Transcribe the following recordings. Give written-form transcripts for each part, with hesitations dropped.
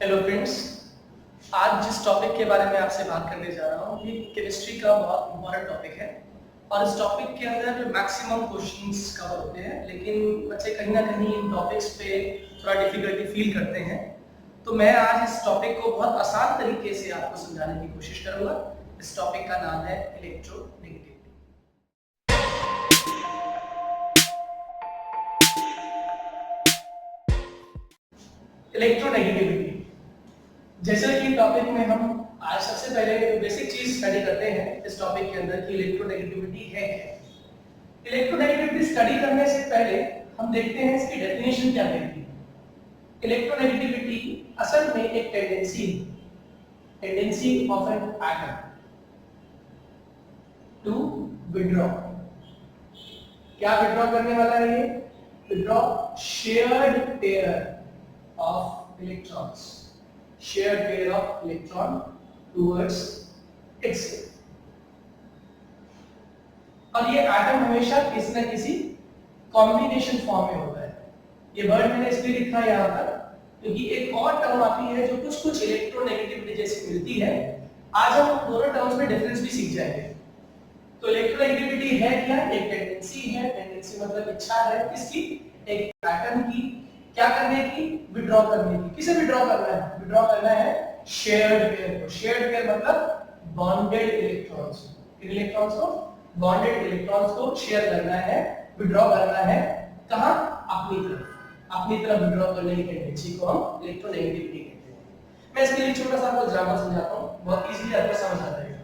Hello friends, आज जिस topic के बारे में आपसे बात करने जा रहा हूँ ये केमिस्ट्री का बहुत इंपॉर्टेंट टॉपिक है और इस टॉपिक के अंदर मैक्सिमम क्वेश्चंस कवर होते हैं, लेकिन बच्चे कहीं ना कहीं इन टॉपिक्स पे थोड़ा डिफिकल्टी फील करते हैं। तो मैं आज इस टॉपिक को बहुत आसान तरीके से आपको समझाने की कोशिश करूंगा। इस टॉपिक का नाम है इलेक्ट्रोनेगेटिविटी। इलेक्ट्रोनेगेटिविटी जैसे कि टॉपिक में हम आज सबसे पहले बेसिक चीज स्टडी करते हैं इस टॉपिक के अंदर कि इलेक्ट्रोनेगेटिविटी है क्या। इलेक्ट्रोनेगेटिविटी स्टडी करने से पहले हम देखते हैं इसकी डेफिनेशन क्या कहती है। इलेक्ट्रोनेगेटिविटी असल में एक tendency of an atom to withdraw. क्या विड्रॉ करने वाला है ये? Withdraw shared pair of electrons, shared pair of electron towards itself। और ये एटम हमेशा किसी न किसी कॉम्बिनेशन फॉर्म में होता है। ये वर्ड मैंने इसलिए लिखा है यहाँ पर क्योंकि एक और टर्म आती है जो कुछ इलेक्ट्रोनेगेटिविटी जैसी मिलती है। आज हम दोनों टर्म्स में डिफरेंस भी सीख जाएंगे। तो इलेक्ट्रोनेगेटिविटी है क्या? एक टेंडेंसी है। टेंडेंसी मतलब इच्छा है किसकी? एक एटम की क्या करने की? विड्रॉ करने की। किसे विड्रॉ करना है? विड्रॉ करना है शेयर्ड पेयर को। शेयर्ड पेयर मतलब बॉन्डेड इलेक्ट्रॉन्स। किन इलेक्ट्रॉन्स को? बॉन्डेड इलेक्ट्रॉन्स को शेयर करना है, विड्रॉ करना है। कहां? अपनी तरफ। अपनी तरफ विड्रॉ करने की टेंडेंसी को हम इलेक्ट्रोनेगेटिविटी कहते हैं। मैं इसके लिए छोटा सा आपको एग्जांपल समझाता हूं, बहुत इजीली आपको समझ आ जाएगा।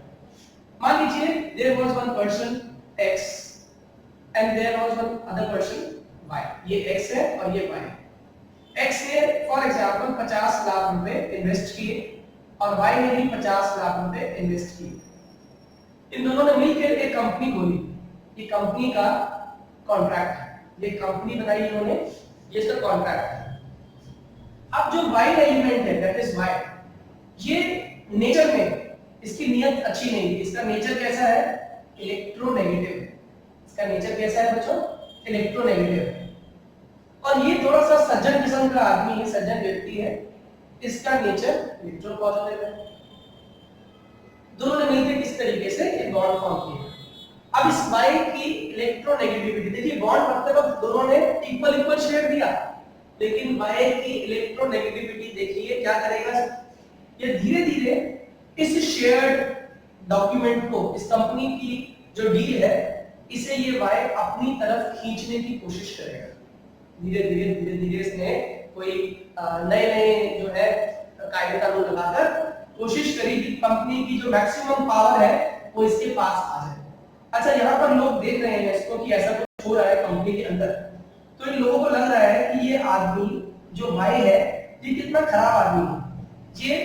मान लीजिए there was one person x and there was one other person y। ये x है और ये y है। X ने फॉर एग्जांपल 50 लाख रुपए इन्वेस्ट किए और Y ने भी 50 लाख रुपए इन्वेस्ट किए। इन दोनों ने मिलकर एक कंपनी खोली। ये कंपनी का कॉन्ट्रैक्ट है। ये कंपनी बनाई इन्होंने, ये इसका कॉन्ट्रैक्ट है। अब जो Y एलिमेंट है दैट इज Y, ये नेचर में इसकी नियत अच्छी नहीं है। इसका नेचर कैसा है? इलेक्ट्रोनेगेटिव है। इसका नेचर कैसा है बच्चों? इलेक्ट्रोनेगेटिव है। और ये थोड़ा सा सज्जन किस्म का आदमी है, सज्जन व्यक्ति है। इसका नेचर इलेक्ट्रो पॉजिटिव है। दोनों ने मिलकर किस तरीके से एक बॉन्ड फॉर्म किया। अब इस Y की इलेक्ट्रोनेगेटिविटी देखिए, बॉन्ड करते वक्त दोनों ने इक्वल शेयर दिया, लेकिन Y की इलेक्ट्रोनेगेटिविटी देखिए क्या करेगा। ये धीरे-धीरे इस शेयर्ड डॉक्यूमेंट को, इस कंपनी की जो डील है, इसे ये Y अपनी तरफ खींचने की कोशिश करेगा। धीरे-धीरे इसने कोई नए जो है कायदे कानून लगाकर कोशिश करी कि कंपनी की जो मैक्सिमम पावर है वो इसके पास आ जाए। अच्छा, यहाँ पर लोग देख रहे हैं इसको कि ऐसा कुछ हो रहा है कंपनी के अंदर, तो इन लोगों को लग रहा है कि ये आदमी जो भाई है ये कितना खराब आदमी है। ये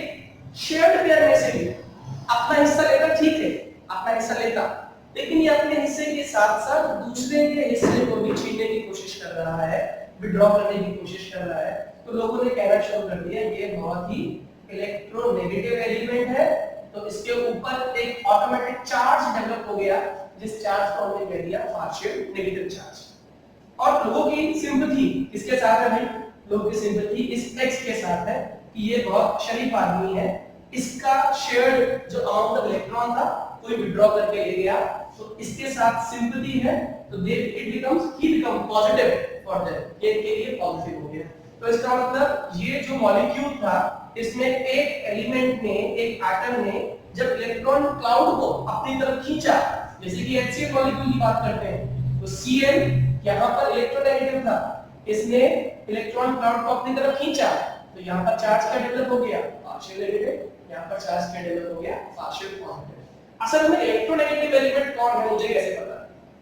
शेयर्ड पेयर में से भी अपना हिस्सा लेता, ठीक है अपना हिस्सा लेता, लेकिन ये अपने हिस्से के साथ साथ दूसरे के हिस्से को भी छीनने की कोशिश कर रहा है, विड्रॉ करने की कोशिश कर रहा है। तो लोगों ने कहना शुरू कर दिया ये बहुत ही इलेक्ट्रोनेगेटिव एलिमेंट है। तो इसके ऊपर एक ऑटोमेटिक चार्ज डेवलप हो गया, जिस चार्ज को हमने कह दिया पार्शियल नेगेटिव चार्ज। और लोगों की सिंपैथी किसके साथ है भाई? लोगों की सिंपैथी इस x के साथ है कि ये बहुत शरीफ आदमी है। इसका शेयर्ड जो अमाउंट ऑफ इलेक्ट्रॉन था कोई विड्रॉ करके ले गया, तो इसके साथ सिंपैथी है, तो he become positive for that. ये इनके लिए पॉजिटिव हो गया। तो इसका मतलब ये जो मॉलिक्यूल था इसमें एक एलिमेंट ने, एक एटम ने जब इलेक्ट्रॉन क्लाउड को अपनी तरफ खींचा, जैसे कि HCl मॉलिक्यूल की बात करते हैं, तो Cl यहाँ पर इलेक्ट्रोनेगेटिव था, इसने इलेक्ट्रॉन क्लाउड को अपनी तरफ खींचा, तो यहाँ पर चार्ज का डेवलप हो गया पार्शियल नेगेटिव, यहाँ पर चार्ज का डेवलप हो गया पार्शियल पॉजिटिव। असल में इलेक्ट्रोनेगेटिव एलिमेंट कौन है मुझे कैसे पता?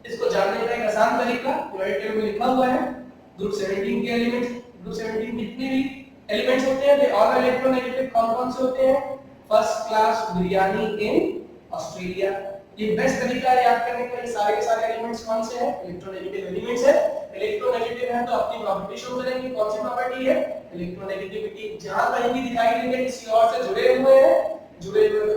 इसको जानने का एक आसान तरीका पीरियोडिक टेबल में लिखा हुआ है। ग्रुप 17 के एलिमेंट्स, ग्रुप 17 जितने भी एलिमेंट्स होते हैं वे ऑल इलेक्ट्रोनेगेटिव कौन से होते हैं? First class biryani in Australia. ये बेस्ट तरीका है याद करने का। ये सारे के सारे एलिमेंट्स कौन से हैं? इलेक्ट्रोनेगेटिव एलिमेंट्स है। इलेक्ट्रोनेगेटिव है तो अपनी प्रॉपर्टी शो करेंगे। कौन सी प्रॉपर्टी है? इलेक्ट्रोनेगेटिविटी। जहां कहीं भी दिखाई देंगे किसी और से जुड़े हुए की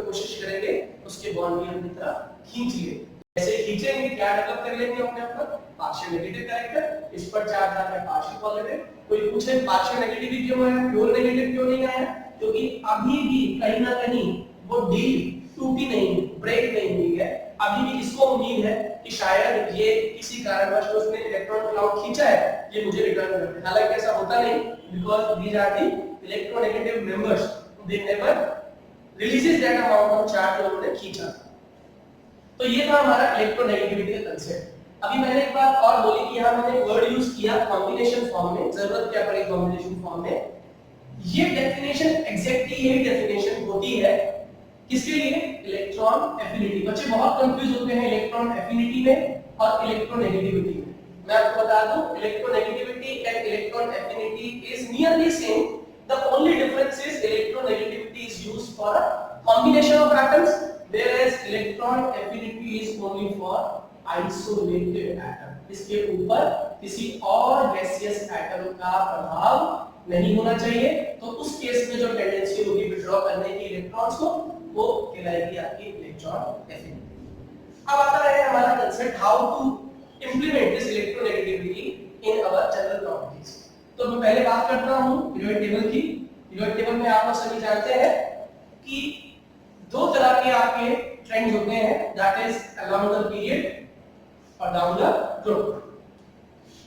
कोशिश करेंगे उसके बॉन्ड भी अपनी तरफ खींच लिए। ऐसे खींचेंगे क्या डेवलप कर लेंगे अपने ऊपर? Partial negative character. इस पर चार्ज आ गया पार्शियल पॉजिटिव। कोई पूछे पार्शियल नेगेटिव क्यों है, प्योर नेगेटिव क्यों नहीं आया, क्योंकि अभी भी कहीं ना कहीं वो डील टूटी नहीं, ब्रेक नहीं हुई है। अभी भी इसको उम्मीद है कि शायद ये किसी कारणवश उसने इलेक्ट्रॉन को आउट खींचा है, ये मुझे रिटर्न कर दे। हालांकि ऐसा होता नहीं, because these are the electronegative members, they never releases that amount of charge जो उन्होंने खींचा। तो ये था हमारा इलेक्ट्रोनेगेटिविटी का कांसेप्ट। अभी मैंने एक बात और बोली कि यहां मैंने वर्ड यूज किया कॉम्बिनेशन फॉर्म में। जरूरत क्या पड़ी कॉम्बिनेशन फॉर्म में, ये डेफिनेशन एग्जैक्टली यही डेफिनेशन होती है किसके लिए, इलेक्ट्रॉन एफिनिटी। बच्चे बहुत कंफ्यूज होते हैं इलेक्ट्रॉन एफिनिटी में और इलेक्ट्रोनेगेटिविटी में। मैं आपको बता दूं, electronegativity and electron affinity is nearly same, the only difference is electronegativity is used for combination of atoms, whereas electron affinity is only for isolated atom। इसके ऊपर किसी और गैसियस एटम का प्रभाव नहीं होना चाहिए। तो उस केस में जो टेंडेंसी होगी विड्रॉ करने की इलेक्ट्रॉन्स को, वो कहलाएगी आपकी इलेक्ट्रॉन एफिनिटी। अब आता है हमारा concept how to implement this electronegativity in our general properties. तो मैं पहले बात करता हूं पीरियोडिक टेबल की। पीरियोडिक टेबल में आप लोग सभी जानते हैं कि दो तरह के आपके ट्रेंड्स होते हैं, that is along the period और डाउन द ग्रुप।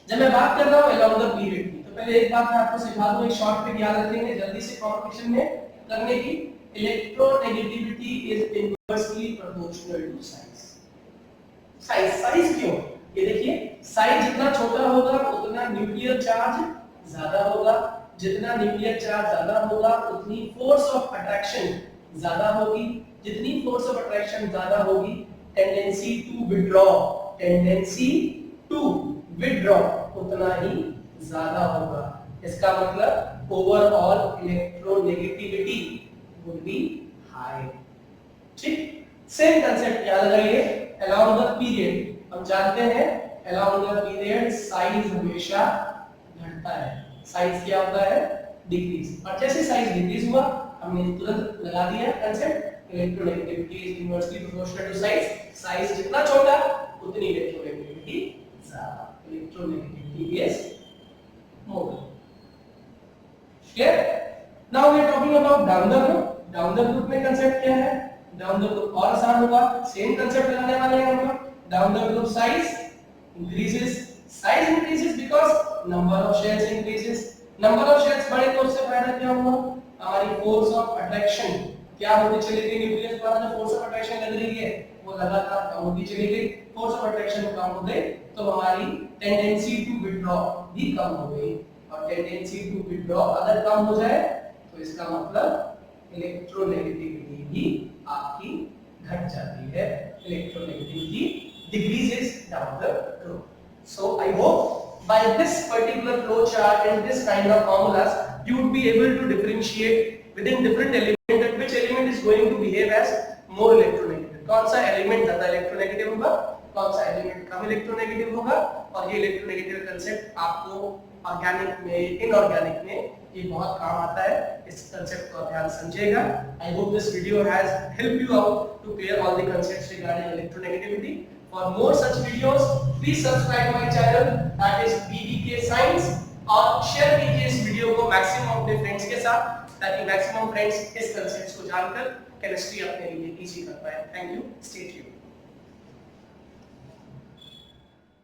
जब मैं बात कर रहा हूं अलोंग द पीरियड की, तो पहले एक बात मैं आपको सिखा दूं, एक शॉर्ट ट्रिक याद रखेंगे जल्दी से कंपटीशन में करने की। Electronegativity is inversely proportional to size. Size क्यों, ये देखिए, साइज जितना छोटा होगा उतना न्यूक्लियर चार्ज ज्यादा होगा, जितना न्यूक्लियर चार्ज ज्यादा होगा उतनी फोर्स ऑफ अट्रैक्शन ज्यादा होगी, जितनी फोर्स ऑफ अट्रैक्शन ज्यादा होगी टेंडेंसी टू विड्रॉ उतना ही ज्यादा होगा। इसका मतलब overall electronegativity would be high. ठीक, सेम कांसेप्ट याद रखिए। अलोंग द पीरियड हम जानते हैं अलोंग द पीरियड साइज हमेशा घटता है। साइज क्या होता है, डिक्रीज, और जैसे साइज डिक्रीज हुआ हमने तुरंत लगा दिया concept electronegativity is inversely proportional to size. Size जितना छोटा उतनी इलेक्ट्रोनेगेटिविटी ज्यादा। Electronegativity is more clear. Now we are talking about down the group. Down the group में कांसेप्ट क्या है, डाउन द ग्रुप और आसान होगा, सेम कांसेप्ट लगाने वाले हैं हम लोग। Down the group size increases because number of shells increases. Number of shells बढ़े तो उससे फायदा क्या हुआ, हमारी फोर्स ऑफ अट्रैक्शन क्या होती चली गई, न्यूक्लियस द्वारा जो फोर्स ऑफ अट्रैक्शन लग रही है वो लगातार कम होती चली गई। फोर्स ऑफ अट्रैक्शन कम हो गई तो हमारी टेंडेंसी टू विड्रॉ भी कम हो गई, और टेंडेंसी टू विड्रॉ अगर कम हो जाए तो इसका मतलब इलेक्ट्रोनेगेटिविटी भी आपकी घट जाती है। Electronegativity decreases down the group. So I hope by this particular flow chart and this kind of formulas you would be able to differentiate within different element that which element is going to behave as more electronegative। कौन सा element ज्यादा electronegative होगा, कौन सा element कम electronegative होगा। और ये electronegative concept आपको ऑर्गेनिक में, इनऑर्गेनिक में ये बहुत काम आता है। इस कांसेप्ट को ध्यान समझिएगा। I hope this video has help you out to clear all the concepts regarding electronegativity. For more such videos, please subscribe my channel, that is BDK Science, और शेयर कीजिए इस वीडियो को मैक्सिमम अपने friends के साथ, ताकि maximum friends इस concepts को जानकर केमिस्ट्री अपने लिए इजी कर पाए। Thank you, stay tuned.